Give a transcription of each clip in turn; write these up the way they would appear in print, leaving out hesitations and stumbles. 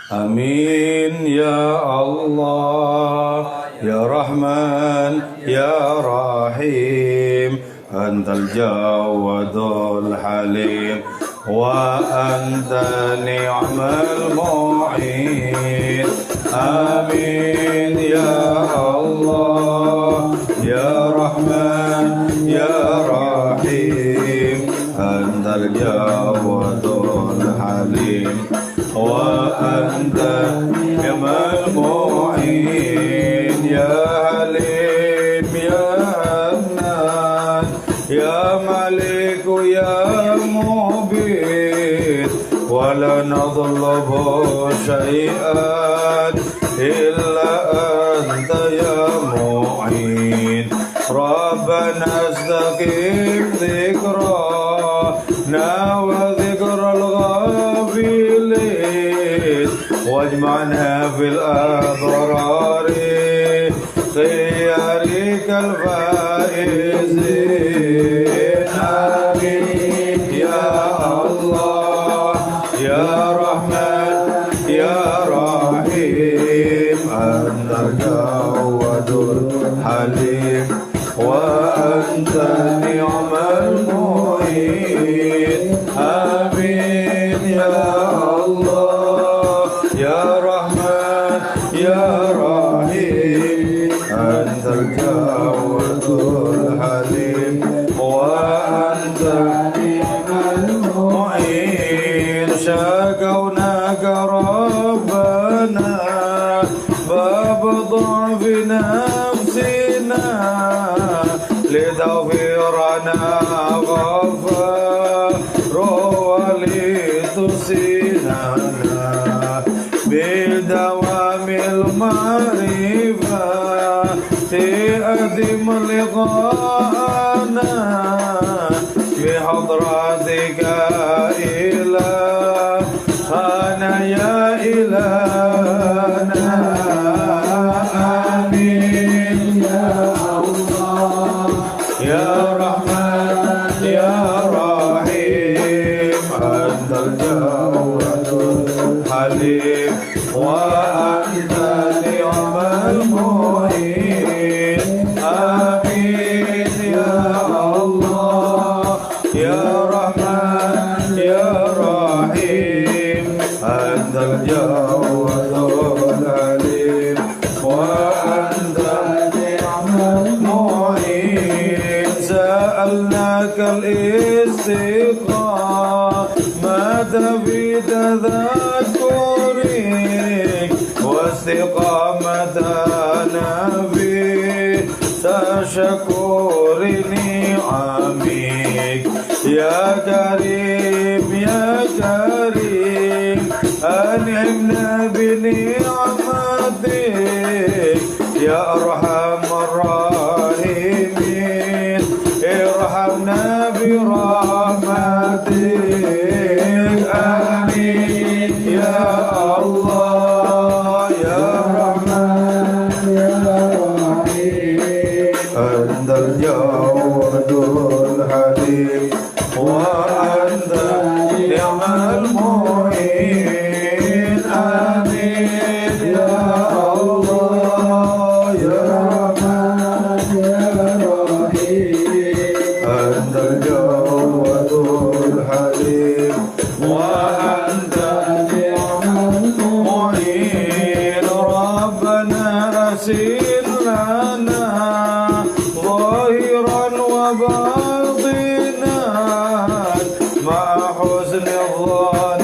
Amin ya Allah ya Rahman ya Rahim Antal Jawadul Halim wa anta ni'mal mu'in. Amin ya Allah ya Rahman ya Rahim Antal Jawadul Halim wa anta ni'mal mu'in. Ya Halim ya Hannan ya Malik ya Mubin wa la nadhlubu syai'an illa anta ya mu'in. Rabbana astaqim dhikrana wa dhikral ghafilin wajma'na fil abrari khiyarika al-faizin. Amin ya Allah ya Rahman ya Rahim Antal Jawadul Halim wa anta ni'mal mu'in. Amin ya Allah ya Rahman ya Rahim Antal Jawadul Halim wa anta ni'mal mu'in. Syakawnaka Rabbana bab dha'fi nafsina litaghfirana ghafaru wa litusinana bidawamil ma'rifati adim liqa'ana bihadratika ilahana ya ilahana. Amin ya Allah ya Rahman ya Rahim Antal Jawadul Halim wa anta ni'mal mu'in. Amin ya Allah ya Rahman ya Rahim Antal Jawadul Halim wa anta ni'mal mu'in. Sa'alnaka al-istiqamata fi tadhakkurik واستقامتنا في تشكر نعمك يا كريم يا كريم أنعمنا بنعمتك يا أرحم الراحمين ارحمنا برحمتك. آمين يا الله يا رحمن يا رحيم أنت الجواد الحليم وأنت نعم المعين. آمين يا الله يا رحمن يا رحيم أنت الجواد الحليم وأنت نعم المعين. ربنا أسر لنا ظاهرا وباطنا مع حسن الظن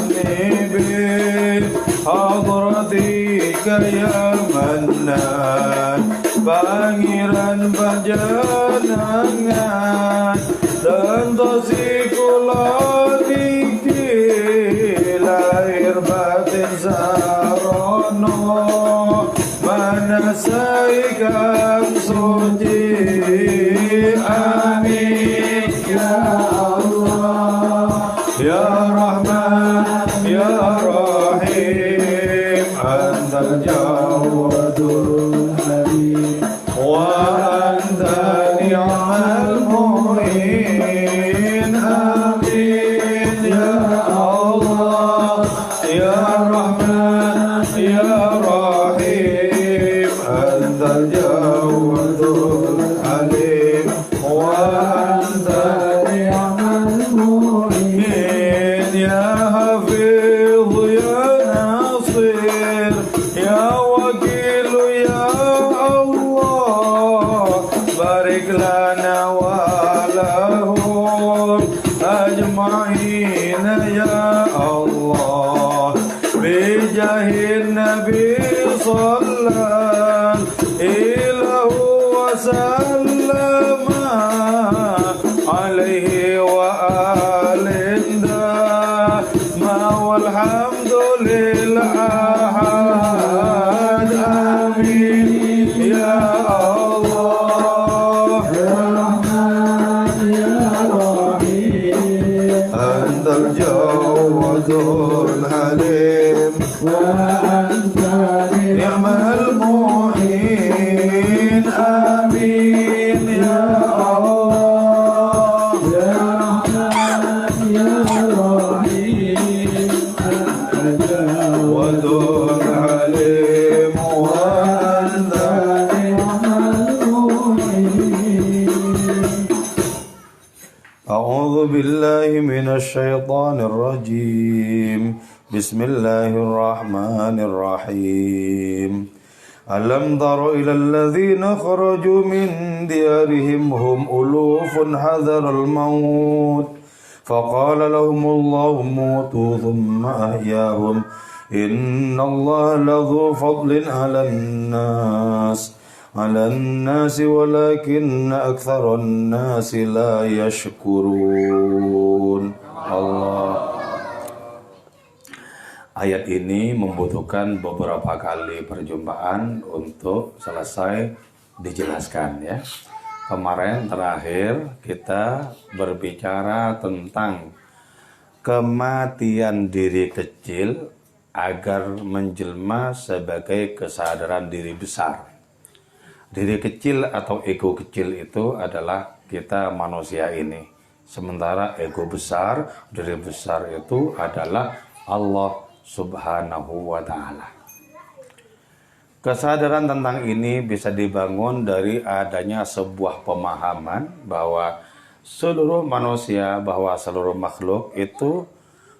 بحضرتك يا منان. Pangeran panjenengan tentosi kula niki lahir batin sarono manasai kang suci. Amin ya Allah ya Rahman ya Rahim Antal Jawadul Halim wa anta ni'mal mu'in. Amin ya Allah ya Rahman يا رحيم أنت الجواد الحليم وأنت نعم المعين يا حفيظ يا ناصر يا وكيل يا الله بارك لنا ولهم أجمعين يا الله بجاه النبي صلى الله وسلم عليه وآله ما والحمد لله آمين يا الله يا رحمن يا رحيم أنت الجواد الحليم وأنت نعم المعين آمين يا الله يا رحمن يا رحيم أنت الجواد الحليم وأنت نعم المعين. أعوذ بالله من الشيطان الرجيم. بسم الله الرحمن الرحيم. ألم تر إلى الذين خرجوا من ديارهم هم ألوف حذر الموت فقال لهم الله موتوا ثم أحياهم إن الله لذو فضل على الناس ولكن أكثر الناس لا يشكرون. Allah. Ayat ini membutuhkan beberapa kali perjumpaan untuk selesai dijelaskan ya. Kemarin terakhir kita berbicara tentang kematian diri kecil agar menjelma sebagai kesadaran diri besar. Diri kecil atau ego kecil itu adalah kita manusia ini. Sementara ego besar, diri besar itu adalah Allah Subhanahu wa ta'ala. Kesadaran tentang ini bisa dibangun dari adanya sebuah pemahaman bahwa seluruh manusia, bahwa seluruh makhluk itu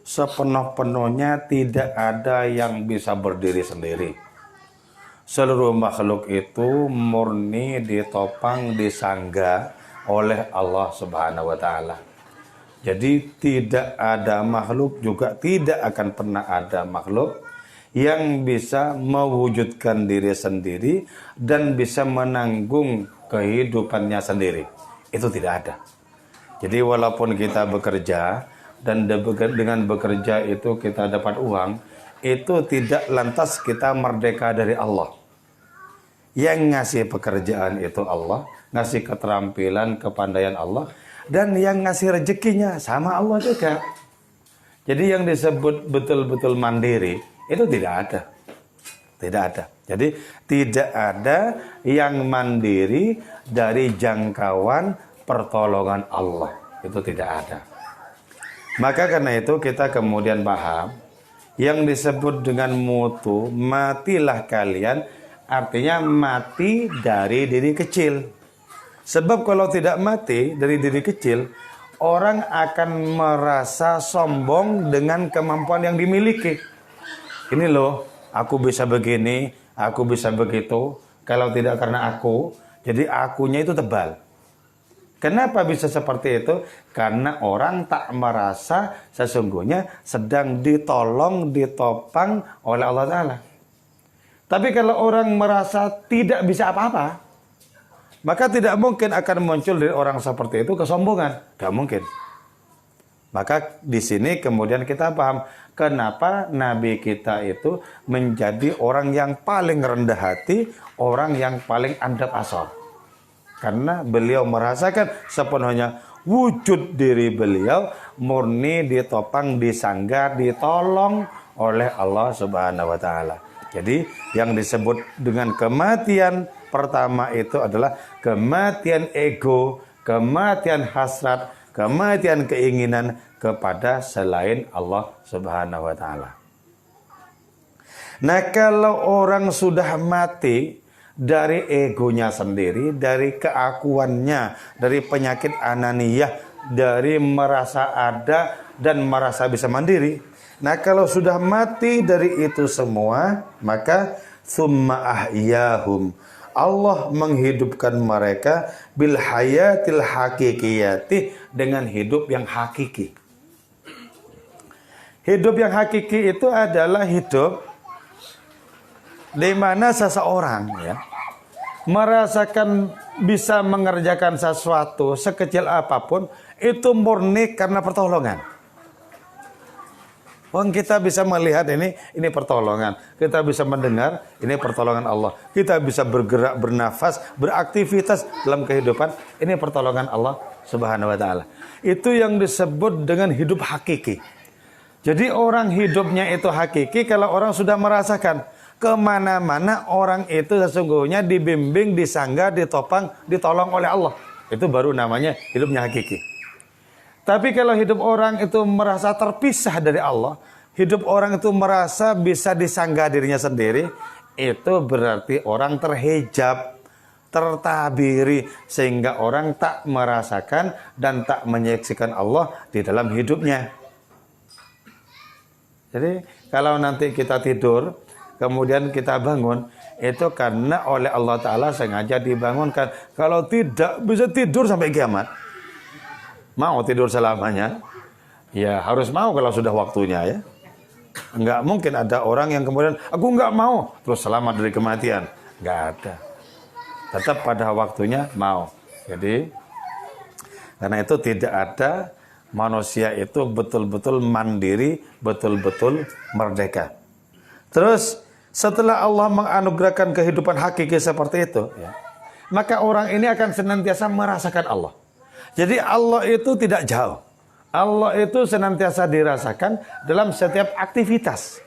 sepenuh-penuhnya tidak ada yang bisa berdiri sendiri. Seluruh makhluk itu murni ditopang, disangga oleh Allah Subhanahu wa ta'ala. Jadi tidak ada makhluk, juga tidak akan pernah ada makhluk yang bisa mewujudkan diri sendiri dan bisa menanggung kehidupannya sendiri. Itu tidak ada. Jadi walaupun kita bekerja dan dengan bekerja itu kita dapat uang, itu tidak lantas kita merdeka dari Allah. Yang ngasih pekerjaan itu Allah, ngasih keterampilan, kepandaian Allah, dan yang ngasih rezekinya sama Allah juga. Jadi yang disebut betul-betul mandiri itu tidak ada. Tidak ada. Jadi tidak ada yang mandiri dari jangkauan pertolongan Allah. Itu tidak ada. Maka karena itu kita kemudian paham yang disebut dengan mutu, matilah kalian, artinya mati dari diri kecil. Sebab kalau tidak mati dari diri kecil, orang akan merasa sombong dengan kemampuan yang dimiliki. Ini loh, aku bisa begini, aku bisa begitu. Kalau tidak karena aku, jadi akunya itu tebal. Kenapa bisa seperti itu? Karena orang tak merasa sesungguhnya sedang ditolong, ditopang oleh Allah Ta'ala. Tapi kalau orang merasa tidak bisa apa-apa, maka tidak mungkin akan muncul dari orang seperti itu kesombongan. Gak mungkin. Maka di sini kemudian kita paham kenapa Nabi kita itu menjadi orang yang paling rendah hati, orang yang paling andap asor. Karena beliau merasakan sepenuhnya wujud diri beliau murni ditopang, disangga, ditolong oleh Allah Subhanahu wa ta'ala. Jadi yang disebut dengan kematian pertama itu adalah kematian ego, kematian hasrat, kematian keinginan kepada selain Allah Subhanahu wa ta'ala. Nah, kalau orang sudah mati dari egonya sendiri, dari keakuannya, dari penyakit ananiyah, dari merasa ada dan merasa bisa mandiri. Nah, kalau sudah mati dari itu semua, maka summa ahyahum, Allah menghidupkan mereka bil hayatil hakikiyati, dengan hidup yang hakiki. Hidup yang hakiki itu adalah hidup di mana seseorang merasakan bisa mengerjakan sesuatu sekecil apapun itu murni karena pertolongan. Kita bisa melihat ini pertolongan. Kita bisa mendengar, ini pertolongan Allah. Kita bisa bergerak, bernafas, beraktivitas dalam kehidupan, ini pertolongan Allah Subhanahu wa taala. Itu yang disebut dengan hidup hakiki. Jadi orang hidupnya itu hakiki kalau orang sudah merasakan kemana-mana orang itu sesungguhnya dibimbing, disangga, ditopang, ditolong oleh Allah. Itu baru namanya hidupnya hakiki. Tapi kalau hidup orang itu merasa terpisah dari Allah, hidup orang itu merasa bisa disangga dirinya sendiri, itu berarti orang terhijab, tertabiri, sehingga orang tak merasakan dan tak menyaksikan Allah di dalam hidupnya. Jadi kalau nanti kita tidur, kemudian kita bangun, itu karena oleh Allah Ta'ala sengaja dibangunkan. Kalau tidak, bisa tidur sampai kiamat. Mau tidur selamanya? Ya harus mau kalau sudah waktunya ya. Enggak mungkin ada orang yang kemudian, aku enggak mau, terus selamat dari kematian. Enggak ada. Tetap pada waktunya mau. Jadi, karena itu tidak ada manusia itu betul-betul mandiri, betul-betul merdeka. Terus setelah Allah menganugerahkan kehidupan hakiki seperti itu, maka orang ini akan senantiasa merasakan Allah. Jadi Allah itu tidak jauh. Allah itu senantiasa dirasakan dalam setiap aktivitas.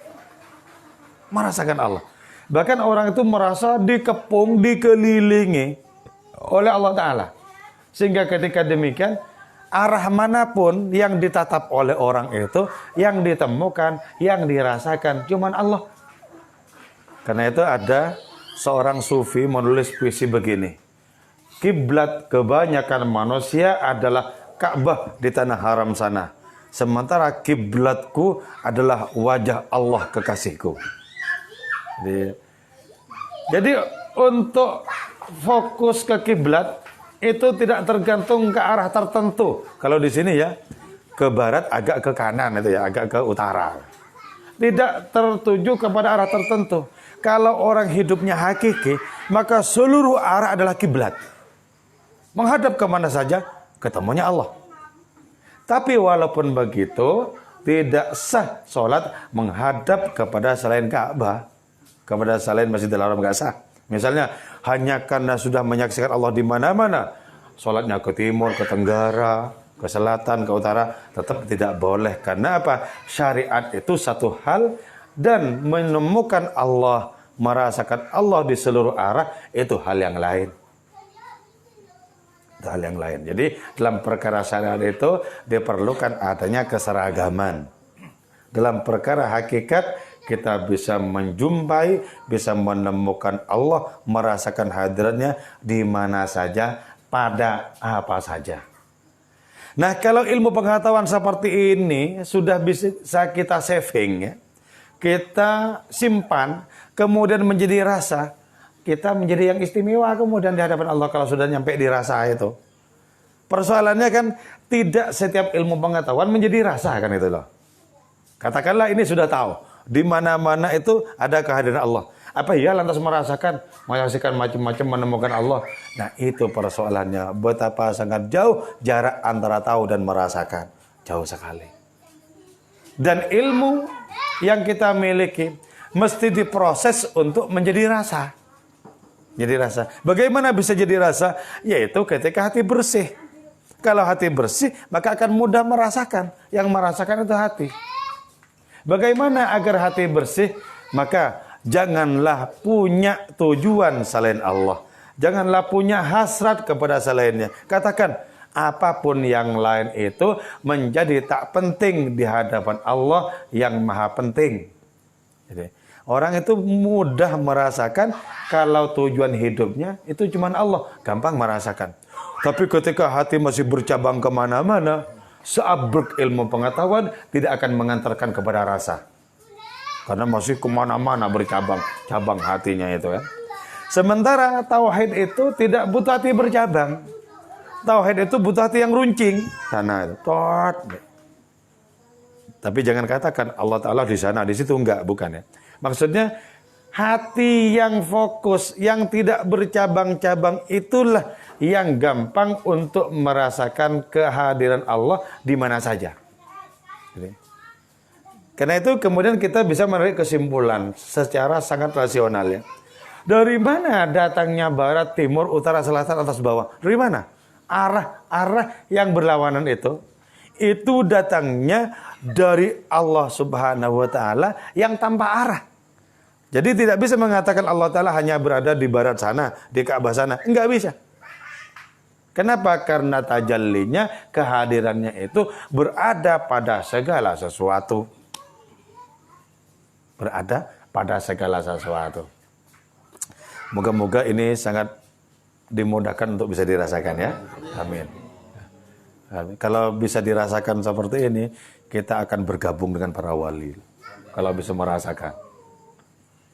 Merasakan Allah. Bahkan orang itu merasa dikepung, dikelilingi oleh Allah Ta'ala. Sehingga ketika demikian, arah manapun yang ditatap oleh orang itu, yang ditemukan, yang dirasakan, cuman Allah. Karena itu ada seorang sufi menulis puisi begini. Kiblat kebanyakan manusia adalah Ka'bah di tanah haram sana. Sementara kiblatku adalah wajah Allah kekasihku. Jadi untuk fokus ke kiblat itu tidak tergantung ke arah tertentu. Kalau di sini ya, ke barat agak ke kanan itu ya, agak ke utara. Tidak tertuju kepada arah tertentu. Kalau orang hidupnya hakiki, maka seluruh arah adalah kiblat. Menghadap kemana saja, ketemunya Allah. Tapi walaupun begitu, tidak sah sholat menghadap kepada selain Ka'bah, kepada selain Masjidil Haram nggak sah. Misalnya, hanya karena sudah menyaksikan Allah di mana-mana, sholatnya ke timur, ke tenggara, ke selatan, ke utara, tetap tidak boleh. Karena apa? Syariat itu satu hal, dan menemukan Allah, merasakan Allah di seluruh arah, itu hal yang lain. Hal yang lain. Jadi dalam perkara syariat itu diperlukan adanya keseragaman. Dalam perkara hakikat kita bisa menjumpai, bisa menemukan Allah, merasakan hadirnya di mana saja, pada apa saja. Nah, kalau ilmu pengetahuan seperti ini sudah bisa kita saving ya. Kita simpan, kemudian menjadi rasa. Kita menjadi yang istimewa kemudian di hadapan Allah kalau sudah nyampe di rasa itu. Persoalannya kan tidak setiap ilmu pengetahuan menjadi rasa kan itu loh. Katakanlah ini sudah tahu. Di mana-mana itu ada kehadiran Allah. Apa ya lantas merasakan, menyaksikan macam-macam, menemukan Allah. Nah itu persoalannya. Betapa sangat jauh jarak antara tahu dan merasakan. Jauh sekali. Dan ilmu yang kita miliki mesti diproses untuk menjadi rasa. Jadi rasa. Bagaimana bisa jadi rasa? Yaitu ketika hati bersih. Kalau hati bersih, maka akan mudah merasakan. Yang merasakan itu hati. Bagaimana agar hati bersih? Maka janganlah punya tujuan selain Allah. Janganlah punya hasrat kepada selainnya. Katakan, apapun yang lain itu menjadi tak penting di hadapan Allah yang maha penting. Jadi, orang itu mudah merasakan kalau tujuan hidupnya itu cuma Allah, gampang merasakan. Tapi ketika hati masih bercabang kemana-mana, seabrek ilmu pengetahuan tidak akan mengantarkan kepada rasa. Karena masih kemana-mana bercabang, cabang hatinya itu kan. Sementara tauhid itu tidak butuh hati bercabang. Tauhid itu butuh hati yang runcing. Sana itu, tot. Tapi jangan katakan Allah Ta'ala di sana, di situ enggak, bukan ya. Maksudnya hati yang fokus, yang tidak bercabang-cabang itulah yang gampang untuk merasakan kehadiran Allah di mana saja. Jadi, karena itu kemudian kita bisa menarik kesimpulan secara sangat rasional ya. Dari mana datangnya barat, timur, utara, selatan, atas, bawah? Dari mana? Arah yang berlawanan itu datangnya dari Allah Subhanahu wa taala yang tanpa arah. Jadi tidak bisa mengatakan Allah Ta'ala hanya berada di barat sana, di Ka'bah sana. Enggak bisa. Kenapa? Karena tajallinya, kehadirannya itu berada pada segala sesuatu. Berada pada segala sesuatu. Moga-moga ini sangat dimudahkan untuk bisa dirasakan ya. Amin. Kalau bisa dirasakan seperti ini, kita akan bergabung dengan para wali. Kalau bisa merasakan.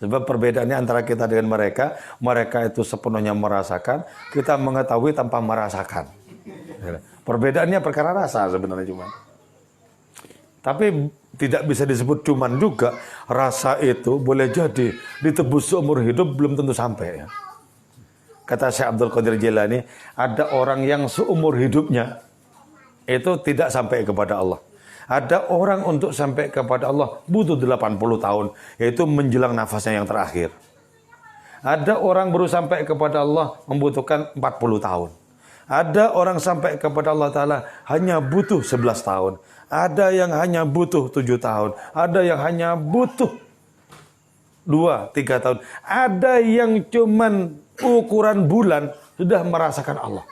Sebab perbedaannya antara kita dengan mereka itu sepenuhnya merasakan, kita mengetahui tanpa merasakan. Perbedaannya perkara rasa sebenarnya cuma. Tapi tidak bisa disebut cuman juga, rasa itu boleh jadi ditebus seumur hidup belum tentu sampai ya. Kata Syekh Abdul Qadir Jilani, ada orang yang seumur hidupnya itu tidak sampai kepada Allah. Ada orang untuk sampai kepada Allah butuh 80 tahun, yaitu menjelang nafasnya yang terakhir. Ada orang baru sampai kepada Allah membutuhkan 40 tahun. Ada orang sampai kepada Allah Ta'ala hanya butuh 11 tahun. Ada yang hanya butuh 7 tahun. Ada yang hanya butuh 2-3 tahun. Ada yang cuman ukuran bulan sudah merasakan Allah.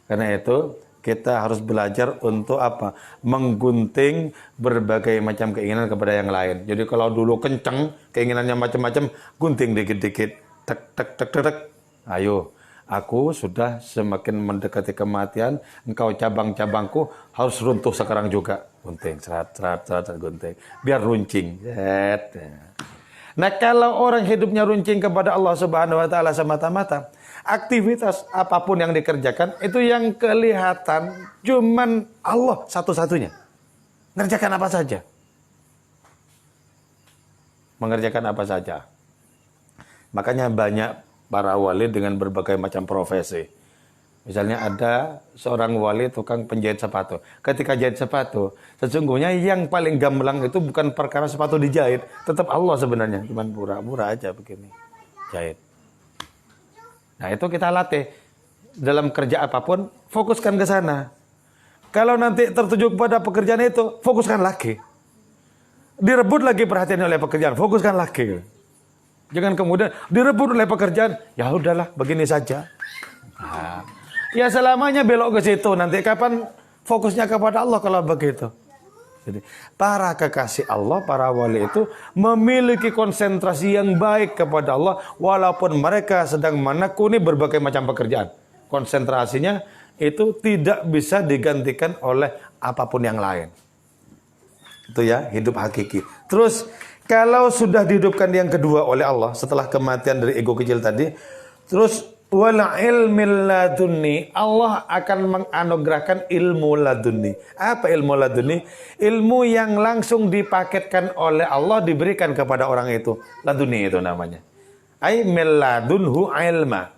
Karena itu kita harus belajar untuk apa? Menggunting berbagai macam keinginan kepada yang lain. Jadi kalau dulu kenceng, keinginannya macam-macam, gunting dikit-dikit. Tek, tek, tek, tek, tek. Ayo, aku sudah semakin mendekati kematian, engkau cabang-cabangku harus runtuh sekarang juga. Gunting, serat, gunting. Biar runcing. Nah, kalau orang hidupnya runcing kepada Allah Subhanahu wa taala semata-mata, aktivitas apapun yang dikerjakan itu yang kelihatan cuman Allah satu-satunya. Mengerjakan apa saja. Mengerjakan apa saja. Makanya banyak para wali dengan berbagai macam profesi. Misalnya ada seorang wali tukang penjahit sepatu. Ketika jahit sepatu, sesungguhnya yang paling gamblang itu bukan perkara sepatu dijahit, tetap Allah sebenarnya. Cuman pura-pura aja begini, jahit. Nah itu kita latih. Dalam kerja apapun, fokuskan ke sana. Kalau nanti tertuju kepada pekerjaan itu, fokuskan lagi. Direbut lagi perhatian oleh pekerjaan, fokuskan lagi. Jangan kemudian direbut oleh pekerjaan, ya udahlah begini saja. Nah, ya selamanya belok ke situ. Nanti kapan fokusnya kepada Allah kalau begitu? Jadi para kekasih Allah, para wali itu memiliki konsentrasi yang baik kepada Allah walaupun mereka sedang menekuni berbagai macam pekerjaan. Konsentrasinya itu tidak bisa digantikan oleh apapun yang lain. Itu ya, hidup hakiki. Terus kalau sudah dihidupkan yang kedua oleh Allah setelah kematian dari ego kecil tadi, terus wala ilmil ladunni, Allah akan menganugerahkan ilmu ladunni. Apa ilmu ladunni? Ilmu yang langsung dipaketkan oleh Allah diberikan kepada orang itu. Ladunni itu namanya. Ai mil ladunhu ilma.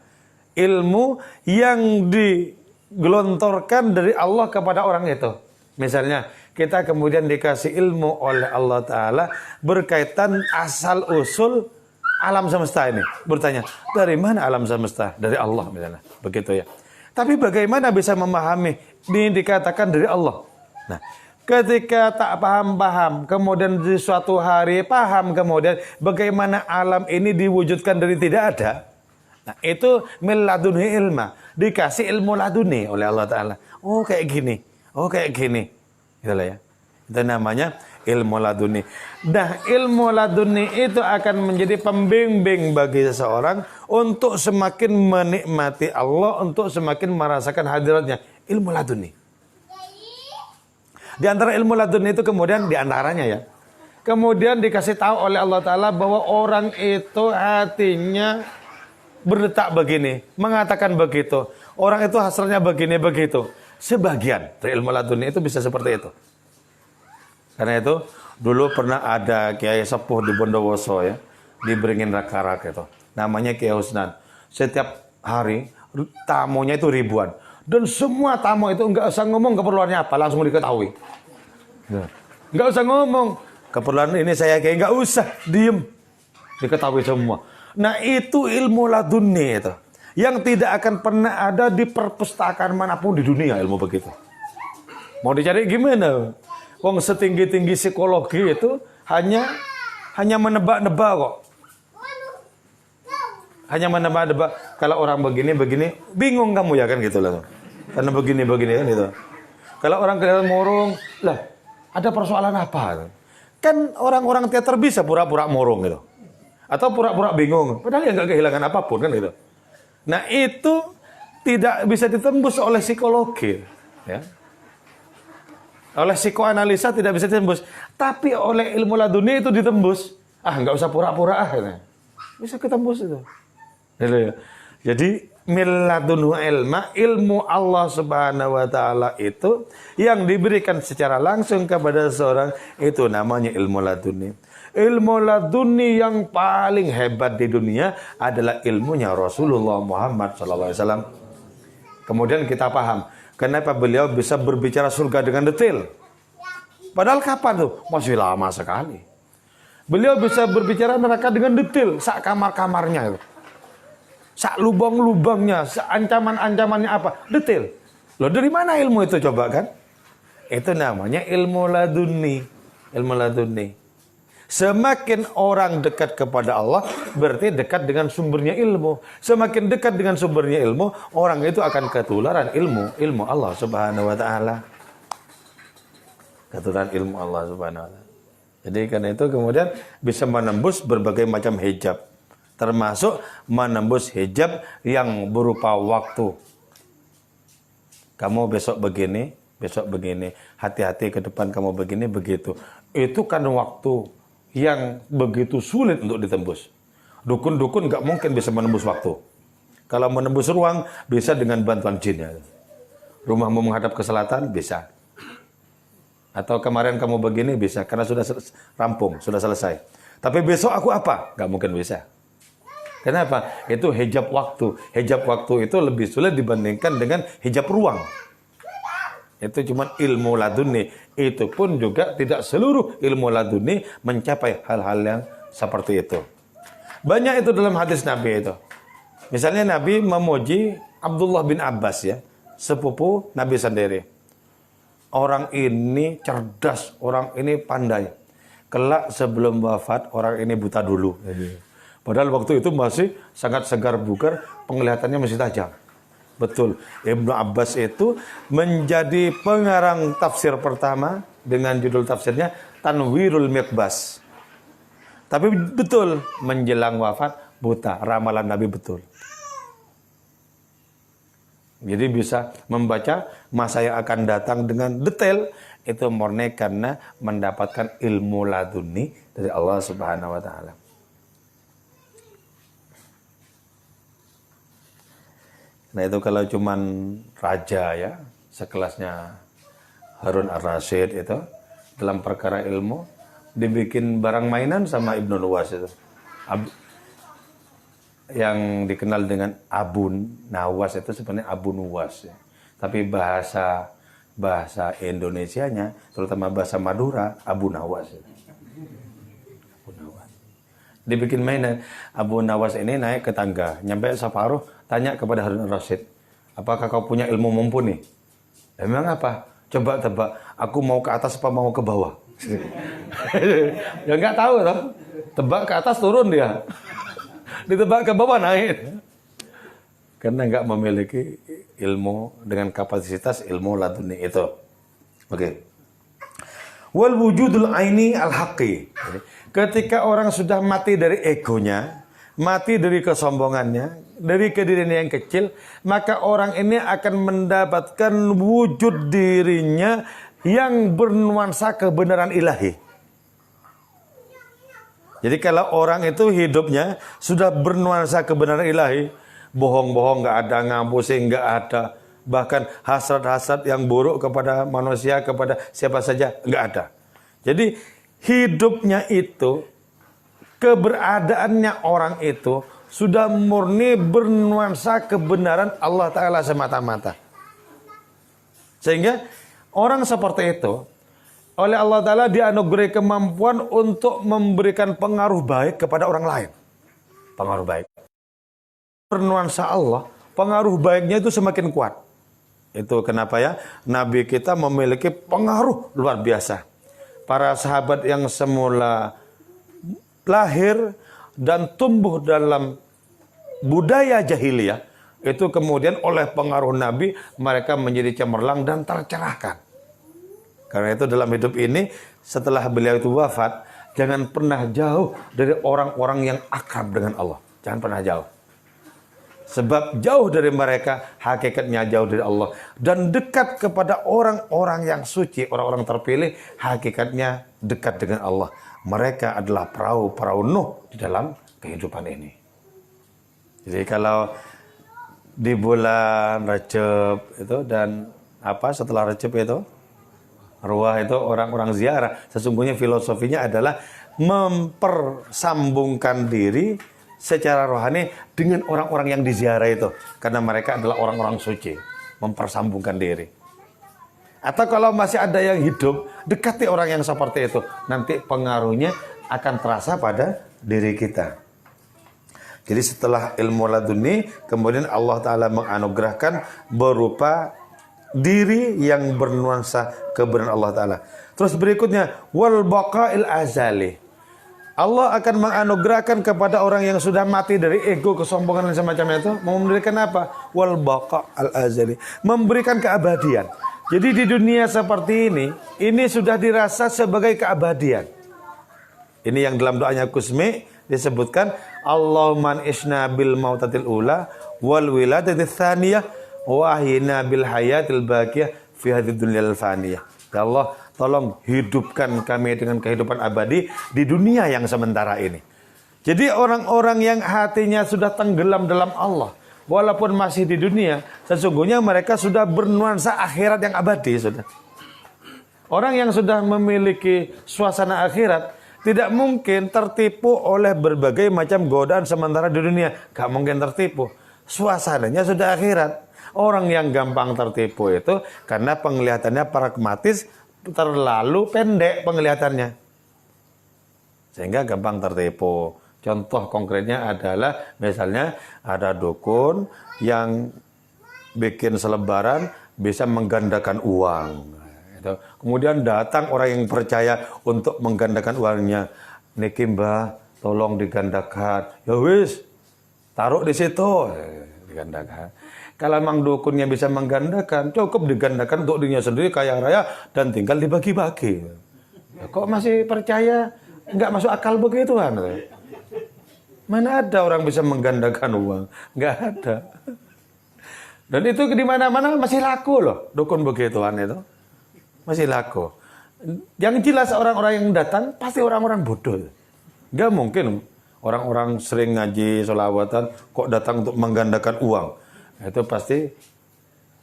Ilmu yang digelontorkan dari Allah kepada orang itu. Misalnya kita kemudian dikasih ilmu oleh Allah Ta'ala berkaitan asal usul alam semesta ini. Bertanya, dari mana alam semesta? Dari Allah misalnya. Begitu ya. Tapi bagaimana bisa memahami? Ini dikatakan dari Allah. Nah, ketika tak paham-paham, kemudian di suatu hari paham, kemudian bagaimana alam ini diwujudkan dari tidak ada. Nah, itu min ladunhi ilma. Dikasih ilmu laduni oleh Allah Ta'ala. Oh kayak gini. Oh kayak gini. Itulah ya. Itu namanya ilmu laduni. Nah, ilmu laduni itu akan menjadi pembimbing bagi seseorang untuk semakin menikmati Allah, untuk semakin merasakan hadiratnya. Ilmu laduni. Di antara ilmu laduni itu kemudian di antaranya ya. Kemudian dikasih tahu oleh Allah Ta'ala bahwa orang itu hatinya berdetak begini, mengatakan begitu. Orang itu hasratnya begini, begitu. Sebagian dari ilmu laduni itu bisa seperti itu. Karena itu dulu pernah ada kiai sepuh di Bondowoso ya, di Beringin Rakarak itu. Namanya Kiai Husnan. Setiap hari tamunya itu ribuan. Dan semua tamu itu enggak usah ngomong keperluannya apa, langsung diketahui. Enggak usah ngomong keperluan ini saya kayak enggak usah, diem. Diketahui semua. Nah, itu ilmu laduni itu. Yang tidak akan pernah ada di perpustakaan manapun di dunia ilmu begitu. Mau dicari gimana? Wong setinggi-tinggi psikologi itu hanya menebak-nebak kok. Hanya menebak-nebak. Kalau orang begini, bingung kamu ya kan gitu lah. Karena begini kan gitu. Kalau orang kelihatan murung, lah ada persoalan apa? Kan orang-orang teater bisa pura-pura murung gitu. Atau pura-pura bingung. Padahal ya nggak kehilangan apapun kan gitu. Nah itu tidak bisa ditembus oleh psikologi. Ya. Oleh psikoanalisa tidak bisa ditembus. Tapi oleh ilmu laduni itu ditembus. Ah nggak usah pura-pura ah. Bisa ketembus itu. Jadi milladunhu ilma, ilmu Allah Subhanahu wa taala itu yang diberikan secara langsung kepada seseorang itu namanya ilmu laduni. Ilmu laduni yang paling hebat di dunia adalah ilmunya Rasulullah Muhammad SAW. Kemudian kita paham kenapa beliau bisa berbicara surga dengan detail. Padahal kapan tuh? Masih lama sekali. Beliau bisa berbicara neraka dengan detail, sak kamar-kamarnya itu. Sak lubang-lubangnya, sak ancaman-ancamannya apa? Detail. Loh dari mana ilmu itu coba kan? Itu namanya ilmu laduni. Ilmu laduni. Semakin orang dekat kepada Allah, berarti dekat dengan sumbernya ilmu. Semakin dekat dengan sumbernya ilmu, orang itu akan ketularan ilmu Allah Subhanahu wa taala. Ketularan ilmu Allah Subhanahu wa taala. Jadi karena itu kemudian bisa menembus berbagai macam hijab. Termasuk menembus hijab yang berupa waktu. Kamu besok begini, hati-hati ke depan kamu begini, begitu. Itu kan waktu yang begitu sulit untuk ditembus. Dukun-dukun nggak mungkin bisa menembus waktu. Kalau menembus ruang, bisa dengan bantuan jin. Ya. Rumahmu menghadap ke selatan, bisa. Atau kemarin kamu begini, bisa. Karena sudah rampung, sudah selesai. Tapi besok aku apa? Nggak mungkin bisa. Kenapa? Itu hijab waktu. Hijab waktu itu lebih sulit dibandingkan dengan hijab ruang. Itu cuma ilmu laduni. Itu pun juga tidak seluruh ilmu laduni mencapai hal-hal yang seperti itu. Banyak itu dalam hadis Nabi itu. Misalnya Nabi memuji Abdullah bin Abbas ya. Sepupu Nabi sendiri. Orang ini cerdas, orang ini pandai. Kelak sebelum wafat, orang ini buta dulu. Padahal waktu itu masih sangat segar bugar, penglihatannya masih tajam. Betul, Ibnu Abbas itu menjadi pengarang tafsir pertama dengan judul tafsirnya Tanwirul Miqbas. Tapi betul, menjelang wafat buta, ramalan Nabi betul. Jadi bisa membaca masa yang akan datang dengan detail, itu murni karena mendapatkan ilmu laduni dari Allah Subhanahu wa taala. Nah itu kalau cuman raja ya, sekelasnya Harun ar-Rasyid itu, dalam perkara ilmu, dibikin barang mainan sama Ibnu Nuwas itu. Yang dikenal dengan Abu Nawas itu sebenarnya Abu Nuwas. Ya. Tapi bahasa Indonesianya, terutama bahasa Madura, Abu Nawas. Ya. Abu Nawas. Dibikin mainan. Abu Nawas ini naik ke tangga, nyampe separuh, tanya kepada Harun ar-Rasyid, apakah kau punya ilmu mumpuni? Memang apa? Coba tebak, aku mau ke atas apa mau ke bawah? Ya nggak tahu toh. Tebak ke atas turun dia. Ditebak ke bawah naik. Karena nggak memiliki ilmu dengan kapasitas ilmu laduni itu. Oke. Wal wujudul aini al haqqi. Ketika orang sudah mati dari egonya, mati dari kesombongannya, dari kediriannya yang kecil, maka orang ini akan mendapatkan wujud dirinya yang bernuansa kebenaran ilahi. Jadi kalau orang itu hidupnya sudah bernuansa kebenaran ilahi, bohong-bohong nggak ada, ngapusin nggak ada, bahkan hasrat-hasrat yang buruk kepada manusia, kepada siapa saja nggak ada. Jadi hidupnya itu, keberadaannya orang itu sudah murni bernuansa kebenaran Allah Ta'ala semata-mata. Sehingga orang seperti itu oleh Allah Ta'ala dianugerahi kemampuan untuk memberikan pengaruh baik kepada orang lain. Pengaruh baik. Bernuansa Allah, pengaruh baiknya itu semakin kuat. Itu kenapa ya Nabi kita memiliki pengaruh luar biasa. Para sahabat yang semula lahir dan tumbuh dalam budaya jahiliyah, itu kemudian oleh pengaruh Nabi mereka menjadi cemerlang dan tercerahkan. Karena itu dalam hidup ini setelah beliau itu wafat, jangan pernah jauh dari orang-orang yang akrab dengan Allah. Jangan pernah jauh. Sebab jauh dari mereka hakikatnya jauh dari Allah. Dan dekat kepada orang-orang yang suci, orang-orang terpilih, hakikatnya dekat dengan Allah. Mereka adalah perahu-perahu Nuh di dalam kehidupan ini. Jadi kalau di bulan Rajab itu dan setelah Rajab itu Ruah itu orang-orang ziarah. Sesungguhnya filosofinya adalah mempersambungkan diri secara rohani dengan orang-orang yang diziarah itu. Karena mereka adalah orang-orang suci. Mempersambungkan diri. Atau kalau masih ada yang hidup, dekati orang yang seperti itu. Nanti pengaruhnya akan terasa pada diri kita. Jadi setelah ilmu laduni, kemudian Allah Ta'ala menganugerahkan berupa diri yang bernuansa kebenaran Allah Ta'ala. Terus berikutnya, wal baqa'il azali. Allah akan menganugerahkan kepada orang yang sudah mati dari ego, kesombongan dan semacamnya itu, memberikan apa? Wal baqa'il azali. Memberikan keabadian. Jadi di dunia seperti ini sudah dirasa sebagai keabadian. Ini yang dalam doanya Kusmi disebutkan, Allahumma isna bil mautatil ula wal wiladatil thaniyah wahina bil hayatil baqiyah fi hadhid dunyal faniyah. Ya Allah, tolong hidupkan kami dengan kehidupan abadi di dunia yang sementara ini. Jadi orang-orang yang hatinya sudah tenggelam dalam Allah, walaupun masih di dunia, sesungguhnya mereka sudah bernuansa akhirat yang abadi sudah. Orang yang sudah memiliki suasana akhirat tidak mungkin tertipu oleh berbagai macam godaan sementara di dunia. Gak mungkin tertipu. Suasananya sudah akhirat. Orang yang gampang tertipu itu karena penglihatannya pragmatis, terlalu pendek penglihatannya. Sehingga gampang tertipu. Contoh konkretnya adalah misalnya ada dukun yang bikin selebaran bisa menggandakan uang. Kemudian datang orang yang percaya untuk menggandakan uangnya. Niki mbah, tolong digandakan. Ya wis, taruh di situ. Digandakan. Kalau memang dukunnya bisa menggandakan, cukup digandakan untuk dirinya sendiri kaya raya dan tinggal dibagi-bagi. Ya, kok masih percaya? Nggak masuk akal begituan. Mana ada orang bisa menggandakan uang? Nggak ada. Dan itu di mana-mana masih laku loh, dukun begituan itu. Masih laku. Yang jelas orang-orang yang datang pasti orang-orang bodoh. Nggak mungkin orang-orang sering ngaji sholawatan kok datang untuk menggandakan uang. Itu pasti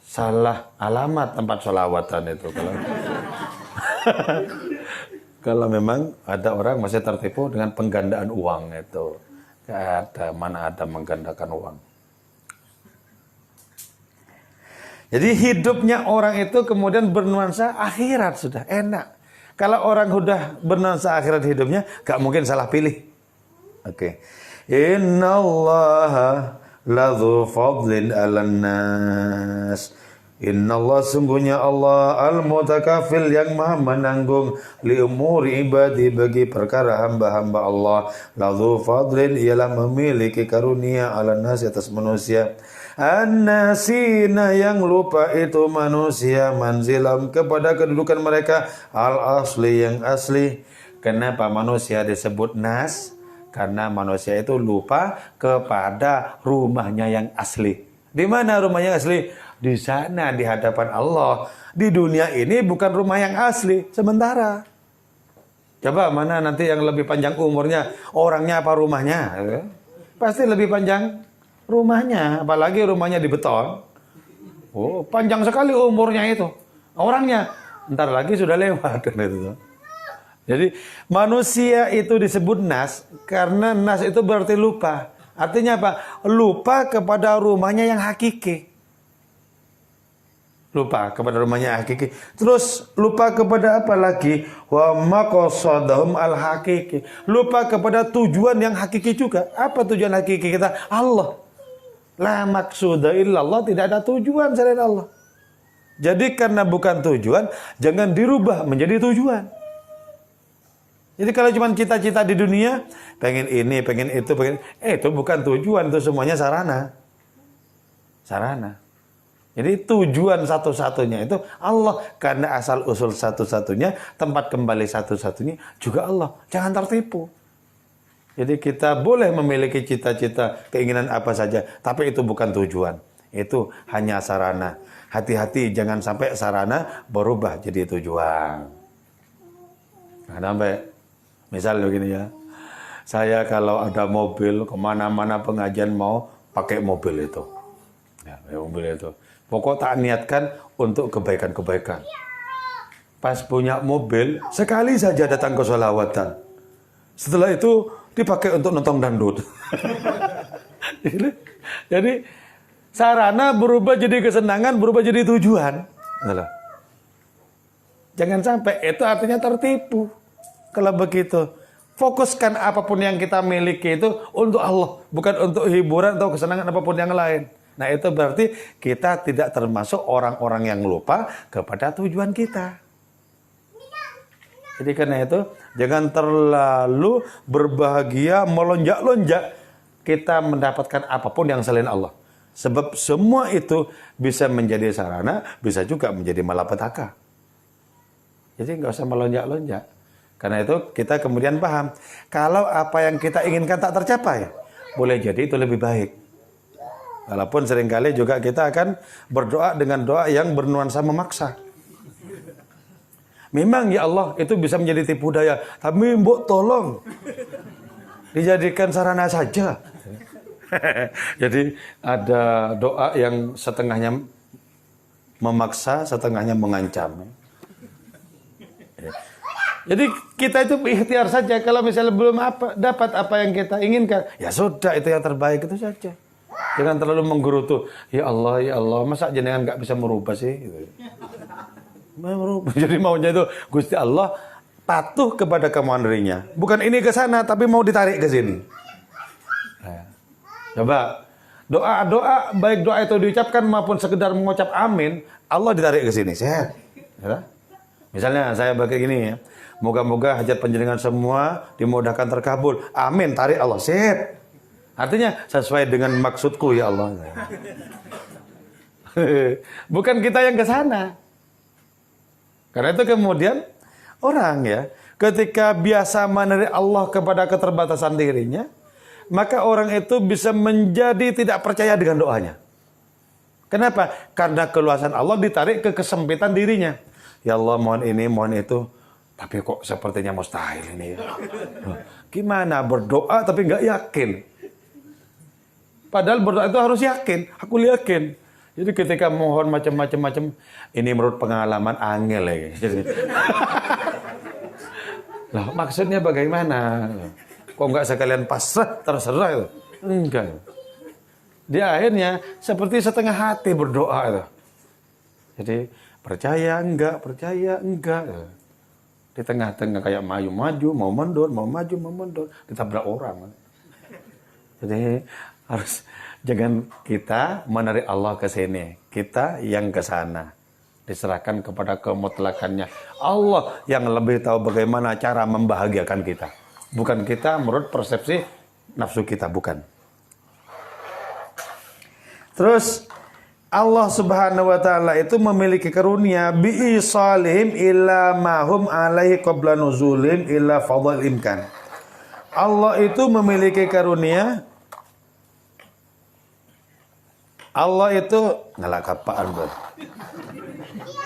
salah alamat tempat sholawatan itu. Kalau memang ada orang masih tertipu dengan penggandaan uang itu. Nggak ada, mana ada menggandakan uang. Jadi hidupnya orang itu kemudian bernuansa akhirat sudah enak. Kalau orang sudah bernuansa akhirat hidupnya, gak mungkin salah pilih. Oke. Innallaha ladzu fadlin 'alan nas Innallah sungguhnya Allah al-mutakafil yang maha menanggung li umuri ibadi bagi perkara hamba-hamba Allah. Ladzu fadlin ialah memiliki karunia ala nas atas manusia. An-nasina yang lupa itu manusia manzilam kepada kedudukan mereka al-asli yang asli. Kenapa manusia disebut nas? Karena manusia itu lupa kepada rumahnya yang asli. Di mana rumahnya asli? Di sana, di hadapan Allah. Di dunia ini bukan rumah yang asli, sementara. Coba mana nanti yang lebih panjang umurnya, orangnya apa rumahnya? Pasti lebih panjang rumahnya, apalagi rumahnya di beton. Oh, panjang sekali umurnya itu. Orangnya, ntar lagi sudah lewat. Jadi manusia itu disebut nas, karena nas itu berarti lupa. Artinya apa? Lupa kepada rumahnya yang hakiki. Lupa kepada rumahnya hakiki. Terus lupa kepada apa lagi? Wa maqsadahum al-hakiki. Lupa kepada tujuan yang hakiki juga. Apa tujuan hakiki kita? Allah. La maqsuda illallah, tidak ada tujuan selain Allah. Jadi karena bukan tujuan, jangan dirubah menjadi tujuan. Jadi kalau cuma cita-cita di dunia, pengen ini, pengen itu, itu bukan tujuan, itu semuanya sarana. Sarana. Jadi tujuan satu-satunya itu Allah. Karena asal usul satu-satunya, tempat kembali satu-satunya juga Allah. Jangan tertipu. Jadi kita boleh memiliki cita-cita, keinginan apa saja, tapi itu bukan tujuan. Itu hanya sarana. Hati-hati jangan sampai sarana berubah jadi tujuan. Nah, sampai misal begini ya. Saya kalau ada mobil kemana-mana pengajian mau pakai mobil itu. Ya, mobil itu. Pokok tak niatkan untuk kebaikan-kebaikan. Pas punya mobil, sekali saja datang ke sholawatan. Setelah itu dipakai untuk nonton dangdut. Jadi sarana berubah jadi kesenangan, berubah jadi tujuan. Jangan sampai, itu artinya tertipu. Kalau begitu, fokuskan apapun yang kita miliki itu untuk Allah, bukan untuk hiburan atau kesenangan apapun yang lain. Nah itu berarti kita tidak termasuk orang-orang yang lupa kepada tujuan kita. Jadi karena itu jangan terlalu berbahagia melonjak-lonjak kita mendapatkan apapun yang selain Allah. Sebab semua itu bisa menjadi sarana, bisa juga menjadi malapetaka. Jadi nggak usah melonjak-lonjak. Karena itu kita kemudian paham, kalau apa yang kita inginkan tak tercapai, boleh jadi itu lebih baik. Walaupun seringkali juga kita akan berdoa dengan doa yang bernuansa memaksa. Memang ya Allah itu bisa menjadi tipu daya, tapi mbok tolong dijadikan sarana saja. Jadi ada doa yang setengahnya memaksa, setengahnya mengancam. Jadi kita itu ikhtiar saja. Kalau misalnya belum dapat apa yang kita inginkan, ya sudah itu yang terbaik itu saja. Jangan terlalu menggerutu. Ya Allah, masa jenengan nggak bisa merubah sih? Gitu. Jadi maunya itu Gusti Allah patuh kepada kemauan dirinya. Bukan ini ke sana, tapi mau ditarik ke sini. Nah, coba doa baik doa itu diucapkan maupun sekedar mengucap amin, Allah ditarik ke sini. Sehat. Ya? Misalnya saya pakai gini ya. Moga-moga hajat panjenengan semua dimudahkan terkabul. Amin, tarik Allah. Sip. Artinya sesuai dengan maksudku ya Allah. Bukan kita yang ke sana. Karena itu kemudian orang ya, ketika biasa menarik Allah kepada keterbatasan dirinya, maka orang itu bisa menjadi tidak percaya dengan doanya. Kenapa? Karena keluasan Allah ditarik ke kesempitan dirinya. Ya Allah, mohon ini, mohon itu. Tapi kok sepertinya mustahil ini ya. Gimana berdoa tapi nggak yakin? Padahal berdoa itu harus yakin. Aku yakin. Jadi ketika mohon macam-macam, ini menurut pengalaman angel ya. Jadi, loh, maksudnya bagaimana? Kok nggak sekalian pasrah, terserah itu? Enggak. Dia akhirnya seperti setengah hati berdoa itu. Jadi percaya enggak. Di tengah-tengah kayak maju, mau mundur, ditabrak orang. Jadi harus Jangan kita menarik Allah ke sini, kita yang ke sana. Diserahkan kepada kemutlakannya. Allah yang lebih tahu bagaimana cara membahagiakan kita. Bukan kita menurut persepsi nafsu kita, bukan. Terus Allah Subhanahu wa taala itu memiliki karunia bi'isalihim ila mahum alaihi qabla nuzulihim ila fadhal imkan. Allah itu memiliki karunia. Allah itu ngelak apaan, Bro?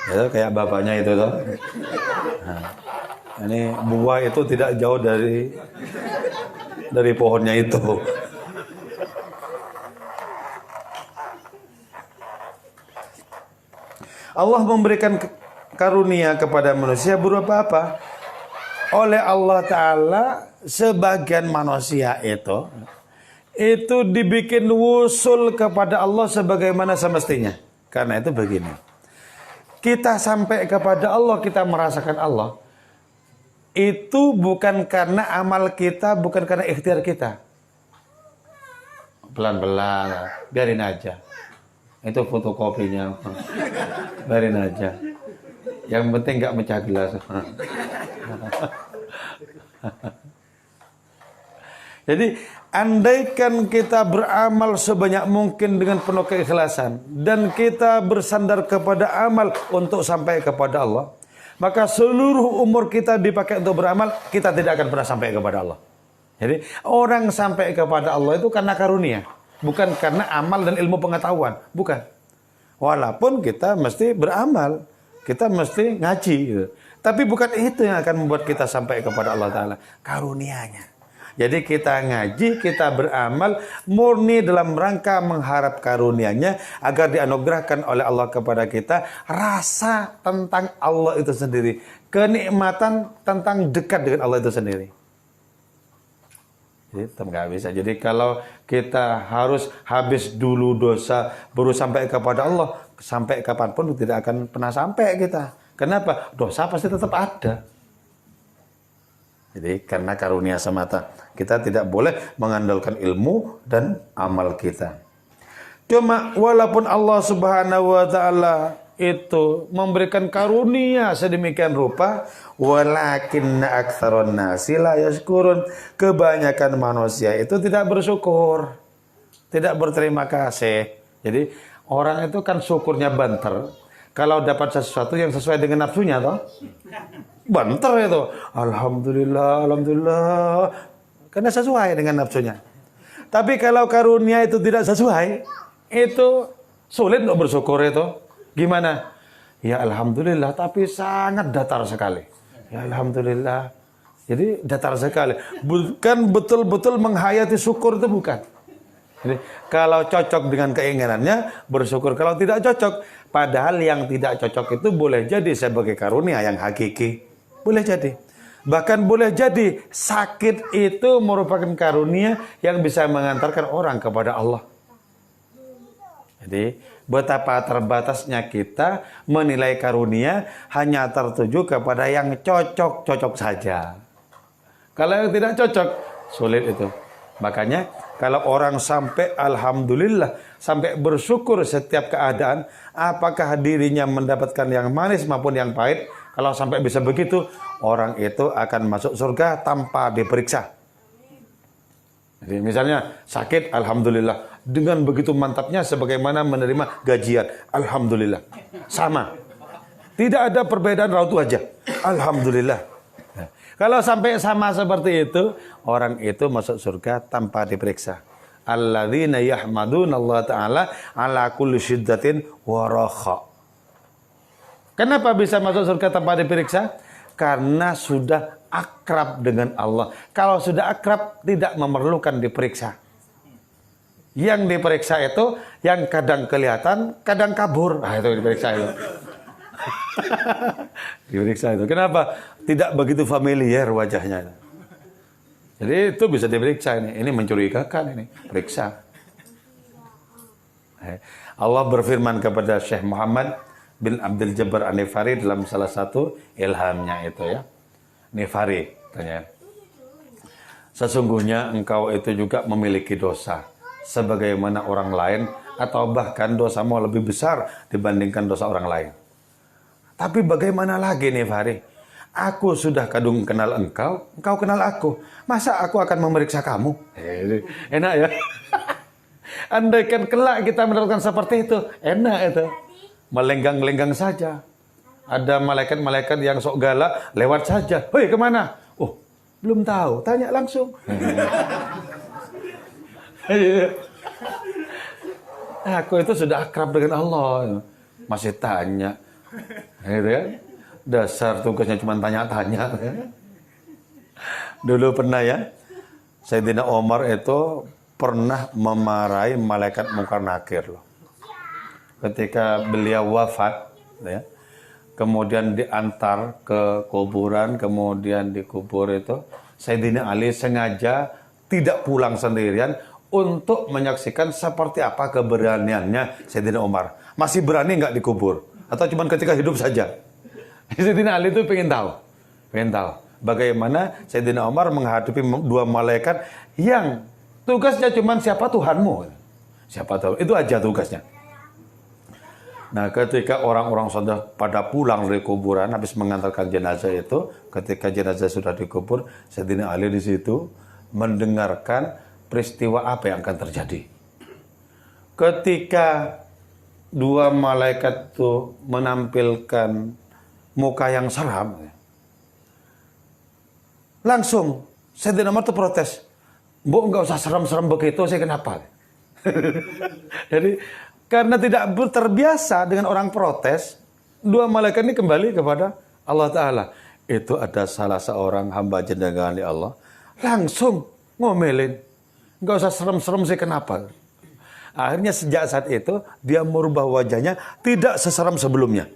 Itu kayak bapaknya itu toh. Nah, ini buah itu tidak jauh dari pohonnya itu. Allah memberikan karunia kepada manusia berupa apa? Oleh Allah Ta'ala sebagian manusia itu dibikin wusul kepada Allah sebagaimana semestinya. Karena itu begini. Kita sampai kepada Allah, kita merasakan Allah. Itu bukan karena amal kita, bukan karena ikhtiar kita. Pelan-pelan, biarin aja. Itu fotokopinya. Biarin aja. Yang penting nggak mecah gelas. Jadi, andaikan kita beramal sebanyak mungkin dengan penuh keikhlasan dan kita bersandar kepada amal untuk sampai kepada Allah, maka seluruh umur kita dipakai untuk beramal, kita tidak akan pernah sampai kepada Allah. Jadi, orang sampai kepada Allah itu karena karunia, bukan karena amal dan ilmu pengetahuan, bukan. Walaupun kita mesti beramal, kita mesti ngaji, gitu. Tapi bukan itu yang akan membuat kita sampai kepada Allah Ta'ala, karunianya. Jadi kita ngaji, kita beramal murni dalam rangka mengharap karunia-Nya agar dianugerahkan oleh Allah kepada kita rasa tentang Allah itu sendiri, kenikmatan tentang dekat dengan Allah itu sendiri. Jadi nggak bisa. Jadi kalau kita harus habis dulu dosa baru sampai kepada Allah, sampai kapanpun tidak akan pernah sampai kita. Kenapa? Dosa pasti tetap ada. Jadi karena karunia semata, kita tidak boleh mengandalkan ilmu dan amal kita. Cuma walaupun Allah Subhanahu wa taala itu memberikan karunia sedemikian rupa, walakinna aktsarun nasi la yashkurun. Kebanyakan manusia itu tidak bersyukur, tidak berterima kasih. Jadi orang itu kan syukurnya banter kalau dapat sesuatu yang sesuai dengan nafsunya toh. Banter itu, alhamdulillah, alhamdulillah, karena sesuai dengan nafsunya. Tapi kalau karunia itu tidak sesuai, itu sulit untuk bersyukur itu. Gimana? Ya alhamdulillah, tapi sangat datar sekali. Ya alhamdulillah, jadi datar sekali. Bukan betul-betul menghayati syukur itu, bukan. Jadi kalau cocok dengan keinginannya bersyukur, kalau tidak cocok, padahal yang tidak cocok itu boleh jadi sebagai karunia yang hakiki. Boleh jadi. Bahkan boleh jadi sakit itu merupakan karunia yang bisa mengantarkan orang kepada Allah. Jadi betapa terbatasnya kita menilai karunia hanya tertuju kepada yang cocok-cocok saja. Kalau yang tidak cocok, sulit itu. Makanya kalau orang sampai alhamdulillah, sampai bersyukur setiap keadaan, apakah dirinya mendapatkan yang manis maupun yang pahit, kalau sampai bisa begitu, orang itu akan masuk surga tanpa diperiksa. Jadi misalnya sakit, alhamdulillah. Dengan begitu mantapnya sebagaimana menerima gajian, alhamdulillah. Sama. Tidak ada perbedaan raut wajah. Alhamdulillah. Nah, kalau sampai sama seperti itu, orang itu masuk surga tanpa diperiksa. Alladzina yahmaduna Allah Ta'ala ala kulli syiddatin wa rakha. Kenapa bisa masuk surga tanpa diperiksa? Karena sudah akrab dengan Allah. Kalau sudah akrab, tidak memerlukan diperiksa. Yang diperiksa itu, yang kadang kelihatan, kadang kabur. Nah, itu diperiksa itu. Diperiksa itu. Kenapa? Tidak begitu familiar wajahnya. Jadi itu bisa diperiksa ini. Ini mencurigakan ini. Periksa. Allah berfirman kepada Syekh Muhammad bin Abdul Jabbar An-Nifari dalam salah satu ilhamnya itu ya. Nifari tanya. Sesungguhnya engkau itu juga memiliki dosa sebagaimana orang lain, atau bahkan dosamu lebih besar dibandingkan dosa orang lain. Tapi bagaimana lagi nih Fahri? Aku sudah kadung kenal engkau, engkau kenal aku. Masa aku akan memeriksa kamu? Enak ya? Andaikan kelak kita menerapkan seperti itu, enak itu. Melenggang-lenggang saja. Ada malaikat-malaikat yang sok galak, lewat saja. Hoi, kemana? Oh, belum tahu. Tanya langsung. Aku itu sudah akrab dengan Allah. Masih tanya. Gitu ya. Dasar tugasnya cuma tanya-tanya. Dulu pernah ya, Sayyidina Umar itu pernah memarahi malaikat Munkar Nakir loh. Ketika beliau wafat, ya, kemudian diantar ke kuburan, kemudian dikubur itu, Sayyidina Ali sengaja tidak pulang sendirian untuk menyaksikan seperti apa keberaniannya Sayyidina Umar. Masih berani nggak dikubur? Atau cuma ketika hidup saja? Sayyidina Ali itu pengen tahu bagaimana Sayyidina Umar menghadapi dua malaikat yang tugasnya cuma siapa Tuhanmu, siapa Tuhan, itu aja tugasnya. Nah, ketika orang-orang sudah pada pulang dari kuburan habis mengantarkan jenazah itu, ketika jenazah sudah dikubur, Sayyidina Ali di situ mendengarkan peristiwa apa yang akan terjadi. Ketika dua malaikat itu menampilkan muka yang seram, langsung Sayyidina Umar itu protes, "Bu, nggak usah seram-seram begitu, saya kenapa?" Jadi karena tidak terbiasa dengan orang protes, dua malaikat ini kembali kepada Allah Ta'ala. Itu ada salah seorang hamba jenengan di Allah, langsung ngomelin, nggak usah serem-serem, saya kenapa? Akhirnya sejak saat itu dia merubah wajahnya tidak seseram sebelumnya.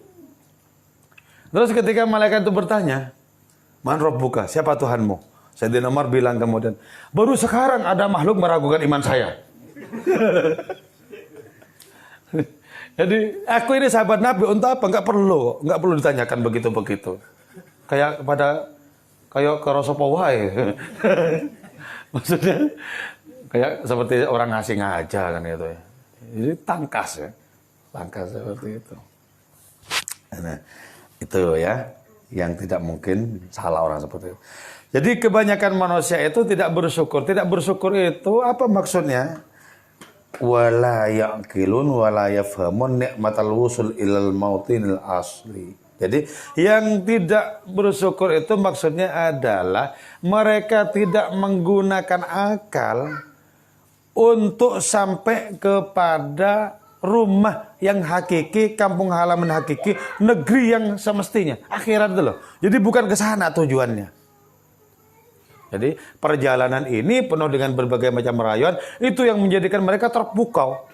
Terus ketika malaikat itu bertanya, "Man Rabbuka, siapa Tuhanmu?" Sayyidina Umar bilang kemudian, "Baru sekarang ada makhluk meragukan iman saya." Jadi aku ini sahabat Nabi, untuk apa? Nggak perlu ditanyakan begitu-begitu. Kayak ke Rasulullah. Maksudnya kayak seperti orang asing aja kan itu ya. Jadi tangkas seperti itu. Nah, itu ya yang tidak mungkin salah orang seperti itu. Jadi kebanyakan manusia itu tidak bersyukur. Tidak bersyukur itu apa maksudnya? Wala yaqilun wala yafhamun ni'matal wusul ilal mautinil asli. Jadi yang tidak bersyukur itu maksudnya adalah mereka tidak menggunakan akal untuk sampai kepada rumah yang hakiki, kampung halaman hakiki, negeri yang semestinya, akhirat itu loh. Jadi bukan ke sana tujuannya. Jadi perjalanan ini penuh dengan berbagai macam rayuan, itu yang menjadikan mereka terpukau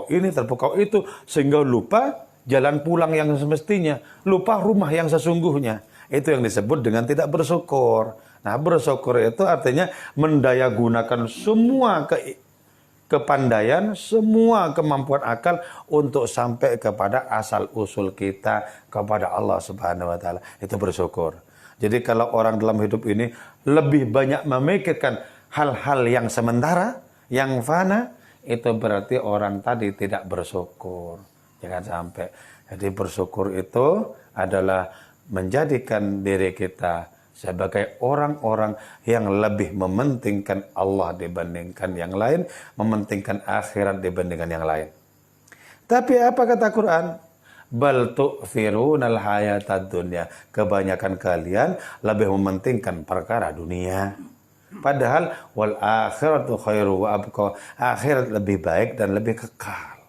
ini, terpukau itu, sehingga lupa jalan pulang yang semestinya, lupa rumah yang sesungguhnya. Itu yang disebut dengan tidak bersyukur. Nah, bersyukur itu artinya mendayagunakan semua kepandaian, semua kemampuan akal untuk sampai kepada asal usul kita kepada Allah Subhanahu wa taala. Itu bersyukur. Jadi kalau orang dalam hidup ini lebih banyak memikirkan hal-hal yang sementara, yang fana, itu berarti orang tadi tidak bersyukur. Jangan sampai. Jadi bersyukur itu adalah menjadikan diri kita sebagai orang-orang yang lebih mementingkan Allah dibandingkan yang lain, mementingkan akhirat dibandingkan yang lain. Tapi apa kata Quran? Bal tu'thirunal hayatad dunya. Kebanyakan kalian lebih mementingkan perkara dunia. Padahal wal akhiratu khairu wa abqa. Akhirat lebih baik dan lebih kekal.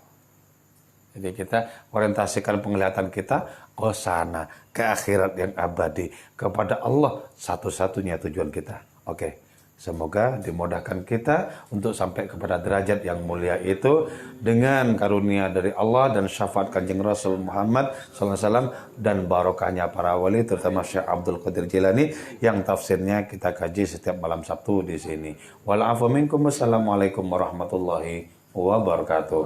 Jadi kita orientasikan penglihatan kita ke sana, ke akhirat yang abadi, kepada Allah satu-satunya tujuan kita. Oke, semoga dimudahkan kita untuk sampai kepada derajat yang mulia itu dengan karunia dari Allah dan syafaat Kanjeng Rasul Muhammad SAW dan barokahnya para wali, terutama Syekh Abdul Qadir Jilani yang tafsirnya kita kaji setiap malam Sabtu di sini. Wal afu minkum, wassalamualaikum warahmatullahi wabarakatuh.